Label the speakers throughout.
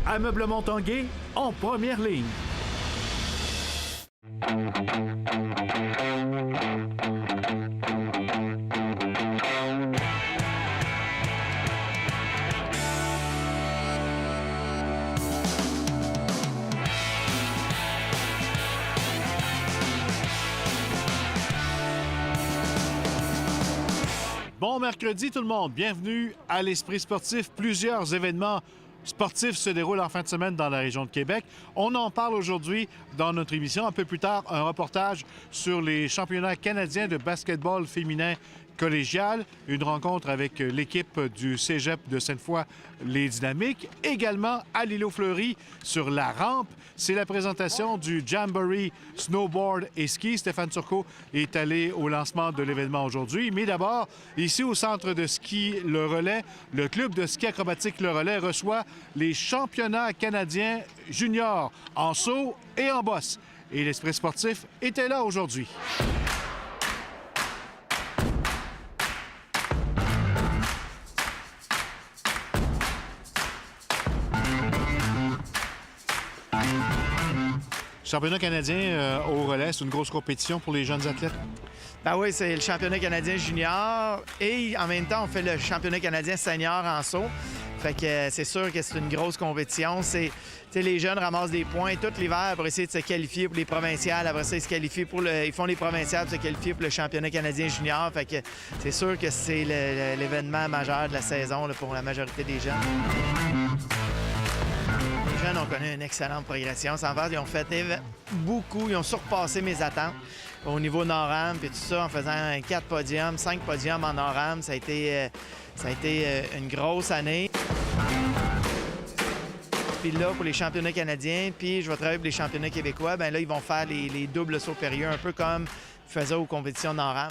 Speaker 1: Ameublement Tanguay en première ligne. Bon mercredi tout le monde, bienvenue à l'Esprit sportif. Plusieurs événements sportifs se déroulent en fin de semaine dans la région de Québec. On en parle aujourd'hui dans notre émission. Un peu plus tard, un reportage sur les championnats canadiens de basketball féminin collégial, une rencontre avec l'équipe du Cégep de Sainte-Foy, les Dynamiques. Également à l'Îlot-Fleury sur la rampe. C'est la présentation du Jamboree Snowboard et Ski. Stéphane Turcot est allé au lancement de l'événement aujourd'hui. Mais d'abord, ici au centre de ski Le Relais, le club de ski acrobatique Le Relais reçoit les championnats canadiens juniors en saut et en bosse. Et l'Esprit sportif était là aujourd'hui. Championnat canadien au relais, c'est une grosse compétition pour les jeunes athlètes?
Speaker 2: Ben oui, c'est le championnat canadien junior et en même temps, on fait le championnat canadien senior en saut. Fait que c'est sûr que c'est une grosse compétition. Les jeunes ramassent des points tout l'hiver pour essayer de se qualifier pour les provinciales. Après ça, ils font les provinciales pour se qualifier pour le championnat canadien junior. Fait que c'est sûr que c'est l'événement majeur de la saison là, pour la majorité des jeunes. Les jeunes ont connu une excellente progression. En fait, ils ont fait beaucoup, ils ont surpassé mes attentes au niveau Nord-Am, puis tout ça, en faisant 4 podiums, 5 podiums en Nord-Am. Ça a été une grosse année. Puis là, pour les championnats canadiens, puis je vais travailler pour les championnats québécois, bien là, ils vont faire les doubles sauts périlleux, un peu comme ils faisaient aux compétitions Nord-Am.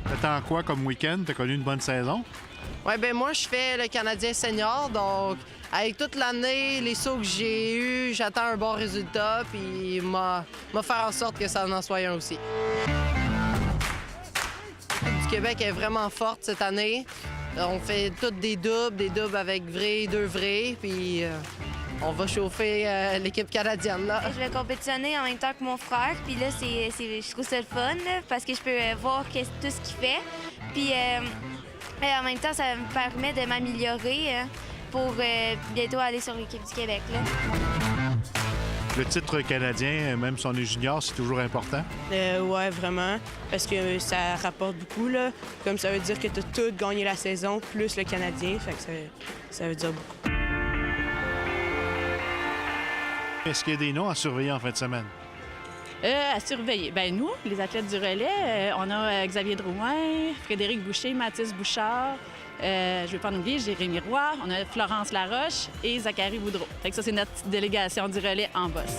Speaker 1: T'attends quoi comme week-end? T'as connu une bonne saison?
Speaker 3: Oui, bien moi, je fais le Canadien senior, donc avec toute l'année, les sauts que j'ai eus, j'attends un bon résultat, puis m'a faire en sorte que ça en soit un aussi. L'équipe du Québec est vraiment forte cette année. On fait toutes des doubles avec vrai, 2 vrais, puis on va chauffer l'équipe canadienne. Là.
Speaker 4: Je vais compétitionner en même temps que mon frère, puis là, je trouve ça le fun, là, parce que je peux voir tout ce qu'il fait. Puis en même temps, ça me permet de m'améliorer pour bientôt aller sur l'équipe du Québec. Là.
Speaker 1: Le titre canadien, même si on est junior, c'est toujours important?
Speaker 5: Oui, vraiment, parce que ça rapporte beaucoup. Là. Comme ça veut dire que tu as tout gagné la saison, plus le Canadien, fait que ça veut dire beaucoup.
Speaker 1: Est-ce qu'il y a des noms à surveiller en fin de semaine?
Speaker 6: À surveiller. Bien, nous, les athlètes du relais, on a Xavier Drouin, Frédéric Boucher, Mathis Bouchard, je ne vais pas en oublier, Jérémy Roy, on a Florence Laroche et Zachary Boudreau. Fait que ça, c'est notre petite délégation du relais en bosse.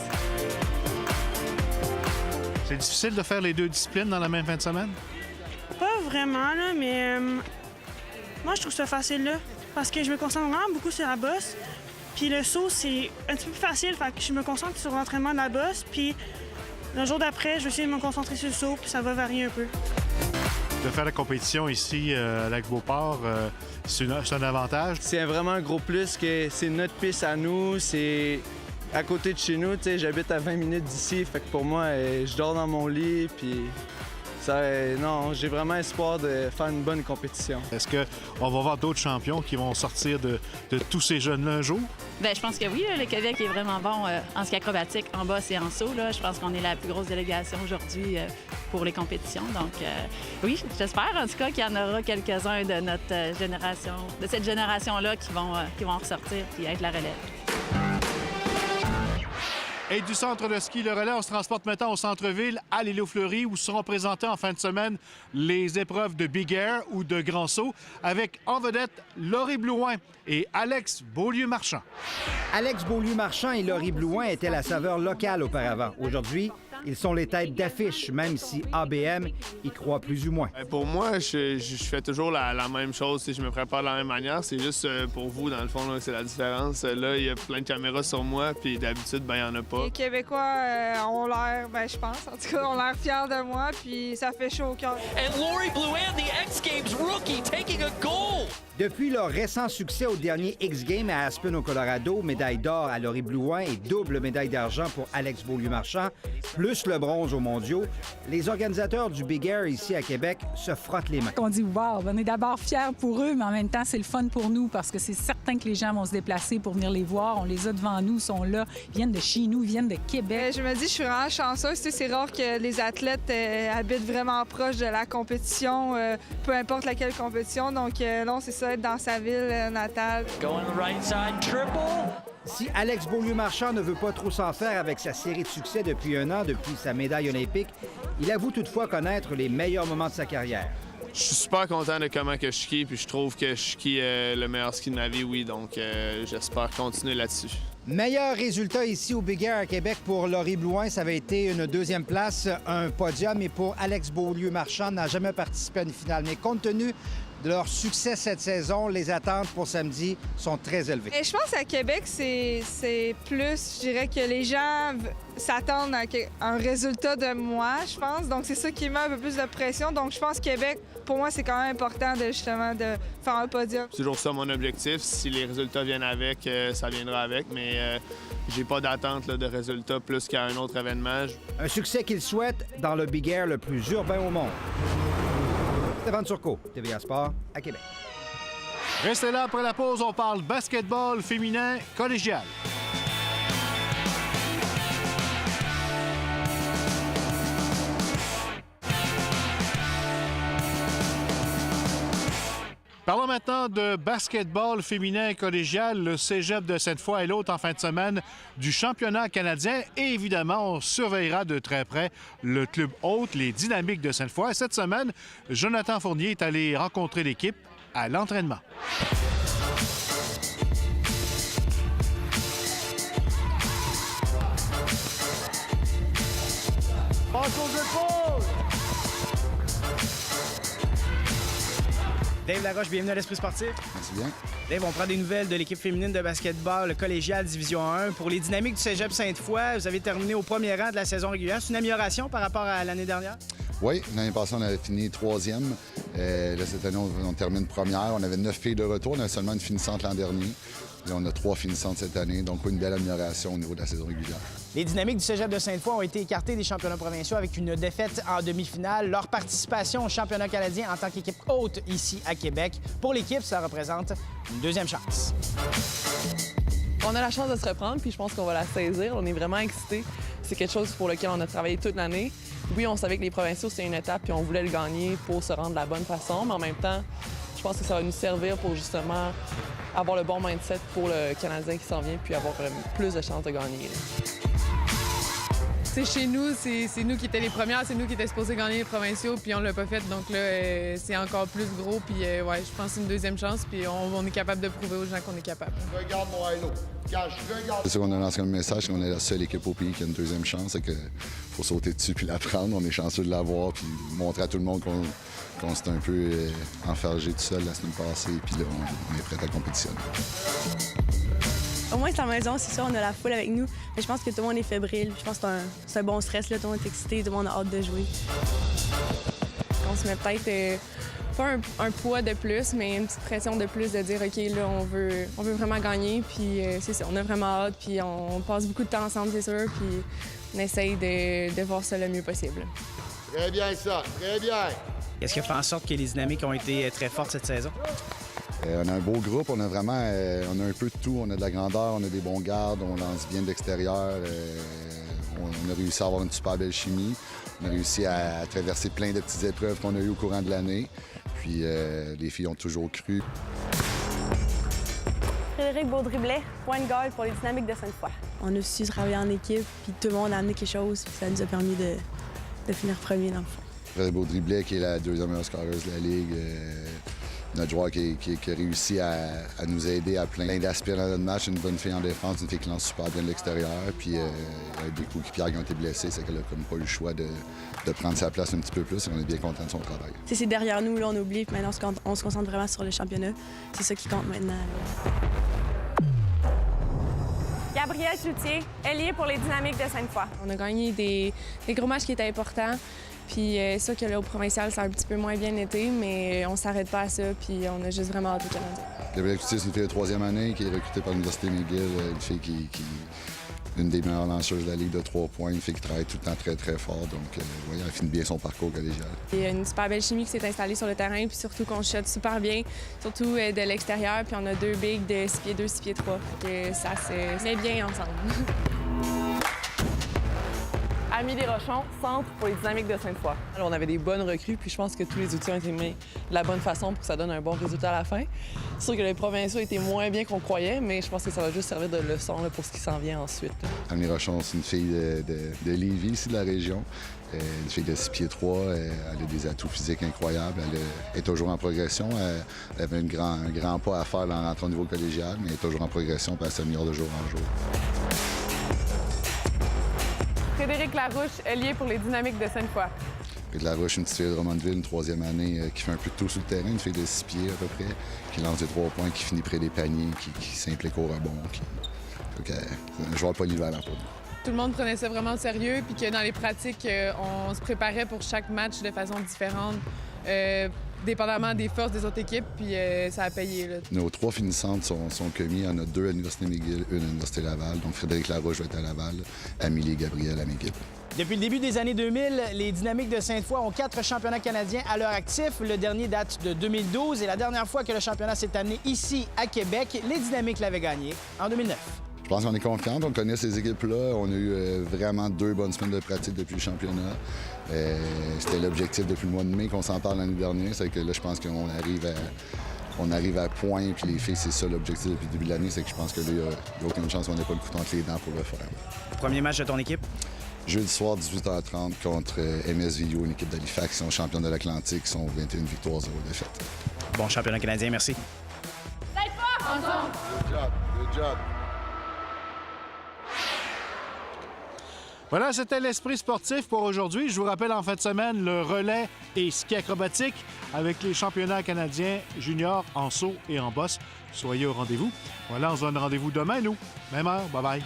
Speaker 1: C'est difficile de faire les 2 disciplines dans la même fin de semaine?
Speaker 5: Pas vraiment, là, mais moi, je trouve ça facile, là, parce que je me concentre vraiment beaucoup sur la bosse. Puis le saut, c'est un petit peu plus facile, fait que je me concentre sur l'entraînement de la bosse, puis le jour d'après, je vais essayer de me concentrer sur le saut, puis ça va varier un peu.
Speaker 1: De faire la compétition ici à Lac-Beauport, c'est un avantage?
Speaker 7: C'est vraiment un gros plus que c'est notre piste à nous, c'est à côté de chez nous. J'habite à 20 minutes d'ici, fait que pour moi, je dors dans mon lit, puis non, j'ai vraiment espoir de faire une bonne compétition.
Speaker 1: Est-ce qu'on va voir d'autres champions qui vont sortir de tous ces jeunes-là un jour?
Speaker 6: Bien, je pense que oui. Le Québec est vraiment bon en ski acrobatique, en bosse et en saut. Là. Je pense qu'on est la plus grosse délégation aujourd'hui pour les compétitions. Donc, oui, j'espère en tout cas qu'il y en aura quelques-uns de notre génération, de cette génération-là qui vont ressortir et être la relève.
Speaker 1: Et du centre de ski Le Relais, on se transporte maintenant au centre-ville, à l'Îlot-Fleury, où seront présentées en fin de semaine les épreuves de Big Air ou de Grand Saut, avec en vedette Laurie Blouin et Alex Beaulieu-Marchand.
Speaker 8: Alex Beaulieu-Marchand et Laurie Blouin étaient la saveur locale auparavant. Aujourd'hui, ils sont les têtes d'affiche, même si ABM y croit plus ou moins.
Speaker 9: Pour moi, je fais toujours la même chose. Je me prépare de la même manière. C'est juste pour vous, dans le fond, là, c'est la différence. Là, il y a plein de caméras sur moi, puis d'habitude, il n'y en a pas.
Speaker 10: Les Québécois ont l'air, je pense, en tout cas, ont l'air fiers de moi, puis ça fait chaud au cœur.
Speaker 11: And Laurie Blouin, the X Games rookie, taking a goal.
Speaker 8: Depuis leur récent succès au dernier X-Games à Aspen au Colorado, médaille d'or à Laurie Blouin et double médaille d'argent pour Alex Beaulieu-Marchand, plus le bronze aux mondiaux, les organisateurs du Big Air ici à Québec se frottent les mains.
Speaker 11: On dit wow, on est d'abord fiers pour eux, mais en même temps, c'est le fun pour nous parce que c'est certain que les gens vont se déplacer pour venir les voir. On les a devant nous, ils sont là, ils viennent de chez nous, ils viennent de Québec.
Speaker 10: Je me dis, je suis vraiment chanceuse. C'est rare que les athlètes habitent vraiment proche de la compétition, peu importe laquelle compétition. Donc là, c'est ça, être dans sa ville natale.
Speaker 8: Si Alex Beaulieu-Marchand ne veut pas trop s'en faire avec sa série de succès depuis un an, depuis sa médaille olympique, il avoue toutefois connaître les meilleurs moments de sa carrière.
Speaker 9: Je suis super content de comment que je skie, puis je trouve que je skie le meilleur ski de ma vie, oui. Donc, j'espère continuer là-dessus.
Speaker 8: Meilleur résultat ici au Big Air à Québec pour Laurie Blouin, ça avait été une deuxième place, un podium. Et pour Alex Beaulieu-Marchand, n'a jamais participé à une finale. Mais compte tenu de leur succès cette saison, les attentes pour samedi sont très élevées.
Speaker 10: Et je pense qu'à Québec, c'est plus, je dirais que les gens s'attendent à un résultat de moi, je pense. Donc, c'est ça qui met un peu plus de pression. Donc, je pense que Québec, pour moi, c'est quand même important de justement de faire un podium.
Speaker 9: C'est toujours ça mon objectif. Si les résultats viennent avec, ça viendra avec. Mais j'ai pas d'attente de résultats plus qu'à un autre événement.
Speaker 8: Un succès qu'il souhaite dans le Big Air le plus urbain au monde. Stéphane Turcot, TVA Sport, à Québec.
Speaker 1: Restez là après la pause, on parle basketball féminin collégial. Parlons maintenant de basketball féminin collégial. Le Cégep de Sainte-Foy est l'hôte en fin de semaine du championnat canadien. Et évidemment, on surveillera de très près le club hôte, les Dynamiques de Sainte-Foy. Cette semaine, Jonathan Fournier est allé rencontrer l'équipe à l'entraînement.
Speaker 2: Passe aux épaules!
Speaker 12: Dave Laroche, bienvenue à l'Esprit sportif.
Speaker 13: Merci bien.
Speaker 12: Dave, on prend des nouvelles de l'équipe féminine de basketball collégial Division 1. Pour les Dynamiques du Cégep Sainte-Foy, vous avez terminé au premier rang de la saison régulière. C'est une amélioration par rapport à l'année dernière?
Speaker 13: Oui, l'année passée, on avait fini 3e. Là, cette année, on termine première. On avait 9 filles de retour. On avait seulement une finissante l'an dernier. Là, on a 3 finissantes cette année, donc une belle amélioration au niveau de la saison régulière.
Speaker 12: Les Dynamiques du Cégep de Sainte-Foy ont été écartés des championnats provinciaux avec une défaite en demi-finale. Leur participation au championnat canadien en tant qu'équipe haute ici à Québec, pour l'équipe, ça représente une deuxième chance.
Speaker 14: On a la chance de se reprendre, puis je pense qu'on va la saisir. On est vraiment excités. C'est quelque chose pour lequel on a travaillé toute l'année. Oui, on savait que les provinciaux, c'était une étape, puis on voulait le gagner pour se rendre de la bonne façon, mais en même temps, je pense que ça va nous servir pour justement avoir le bon mindset pour le Canadien qui s'en vient, puis avoir plus de chances de gagner.
Speaker 15: C'est chez nous, c'est nous qui étions les premières, c'est nous qui étions supposés gagner les provinciaux, puis on l'a pas fait, donc là, c'est encore plus gros, puis ouais, je pense que c'est une deuxième chance, puis on est capable de prouver aux gens qu'on est capable.
Speaker 13: Regarde mon halo. C'est ça qu'on a lancé comme message, qu'on est la seule équipe au pays qui a une deuxième chance, c'est qu'il faut sauter dessus puis la prendre. On est chanceux de l'avoir, puis montrer à tout le monde qu'on s'est un peu enfargé tout seul la semaine passée, puis là, on est prêt à compétitionner.
Speaker 16: Au moins, c'est en maison, c'est ça, on a la foule avec nous. Mais je pense que tout le monde est fébrile. Je pense que c'est un bon stress, là. Tout le monde est excité, tout le monde a hâte de jouer.
Speaker 15: On se met peut-être pas un poids de plus, mais une petite pression de plus de dire, OK, là, on veut vraiment gagner. Puis c'est ça, on a vraiment hâte, puis on passe beaucoup de temps ensemble, c'est sûr, puis on essaye de voir ça le mieux possible.
Speaker 13: Très bien ça, très bien.
Speaker 12: Qu'est-ce qui a fait en sorte que les Dynamiques ont été très fortes cette saison?
Speaker 13: On a un beau groupe, on a vraiment on a un peu de tout. On a de la grandeur, on a des bons gardes, on lance bien de l'extérieur. On a réussi à avoir une super belle chimie. On a réussi à traverser plein de petites épreuves qu'on a eues au courant de l'année. Puis les filles ont toujours cru.
Speaker 16: Frédéric Baudriblet, point de garde pour les Dynamiques de Sainte-Foy. On a su travailler en équipe, puis tout le monde a amené quelque chose, puis ça nous a permis de finir premier dans le fond.
Speaker 13: Frédéric Baudriblet, qui est la deuxième meilleure scoreuse de la Ligue. Notre joueur qui a réussi à nous aider à plein d'aspects dans notre match. Une bonne fille en défense, une fille qui lance super bien de l'extérieur. Puis avec des coéquipiers qui ont été blessés, c'est qu'elle n'a comme pas eu le choix de prendre sa place un petit peu plus. Et on est bien content de son travail.
Speaker 16: C'est derrière nous, là, on oublie. Puis maintenant, on se concentre vraiment sur le championnat. C'est ça qui compte maintenant.
Speaker 17: Gabrielle Cloutier, ailier pour les Dynamiques de Sainte-Foy.
Speaker 15: On a gagné des gros matchs qui étaient importants. Puis c'est sûr que là, au provincial, ça a un petit peu moins bien été, mais on s'arrête pas à ça, puis on a juste vraiment hâte au Canadien.
Speaker 13: Gabrielle Cloutier, c'est une fille de 3e année qui est recrutée par l'Université McGill, une fille qui une des meilleures lanceuses de la Ligue de 3 points, une fille qui travaille tout le temps très, très fort. Donc, elle finit bien son parcours collégial.
Speaker 15: Il y a une super belle chimie qui s'est installée sur le terrain, puis surtout qu'on shot super bien, surtout de l'extérieur. Puis on a 2 bigs de 6 pieds 2, 6 pieds 3. Donc ça se met bien ensemble.
Speaker 14: Amélie Rochon, centre pour les Dynamiques de Sainte-Foy. Alors, on avait des bonnes recrues, puis je pense que tous les outils ont été mis de la bonne façon pour que ça donne un bon résultat à la fin. C'est sûr que les provinciaux étaient moins bien qu'on croyait, mais je pense que ça va juste servir de leçon là, pour ce qui s'en vient ensuite.
Speaker 13: Amélie Rochon, c'est une fille de Lévis, ici de la région. Une fille de 6 pieds 3, elle a des atouts physiques incroyables. Elle est toujours en progression. Elle avait un grand pas à faire en rentrant au niveau collégial, mais elle est toujours en progression et elle s'améliore de jour en jour.
Speaker 14: Frédéric Larouche, ailier pour les Dynamiques de Sainte-Foy.
Speaker 13: Frédéric Larouche, une petite fille de Drummondville, une 3e année, qui fait un peu de tout sur le terrain, une fille de 6 pieds à peu près, qui lance des 3 points, qui finit près des paniers, qui s'implique au rebond. C'est un joueur polyvalent pour nous.
Speaker 14: Tout le monde prenait ça vraiment au sérieux, puis que dans les pratiques, on se préparait pour chaque match de façon différente, dépendamment des forces des autres équipes, puis ça a payé. Là.
Speaker 13: Nos 3 finissantes sont commis. Il y en a 2 à l'Université McGill, une à l'Université Laval. Donc Frédéric Larouche va être à Laval, Amélie et Gabrielle à McGill.
Speaker 12: Depuis le début des années 2000, les Dynamiques de Sainte-Foy ont 4 championnats canadiens à leur actif. Le dernier date de 2012 et la dernière fois que le championnat s'est amené ici à Québec, les Dynamiques l'avaient gagné en 2009.
Speaker 13: Je pense qu'on est confiants, on connaît ces équipes-là. On a eu vraiment 2 bonnes semaines de pratique depuis le championnat. C'était l'objectif depuis le mois de mai qu'on s'en parle l'année dernière. C'est que là, je pense qu'on arrive à point. Puis les filles, c'est ça l'objectif depuis le début de l'année. C'est que je pense que là, il n'y a aucune chance qu'on n'ait pas le couteau entre les dents pour le faire.
Speaker 12: Premier match de ton équipe?
Speaker 13: Jeudi soir, 18h30, contre MSVU, une équipe d'Halifax qui sont championnes de l'Atlantique, qui sont 21 victoires, 0 défaites.
Speaker 12: Bon championnat canadien, merci.
Speaker 13: Ensemble! Good job, good job.
Speaker 1: Voilà, c'était l'Esprit sportif pour aujourd'hui. Je vous rappelle, en fin de semaine, le relais et ski acrobatique avec les championnats canadiens juniors en saut et en bosse. Soyez au rendez-vous. Voilà, on se donne rendez-vous demain, nous. Même heure. Bye-bye.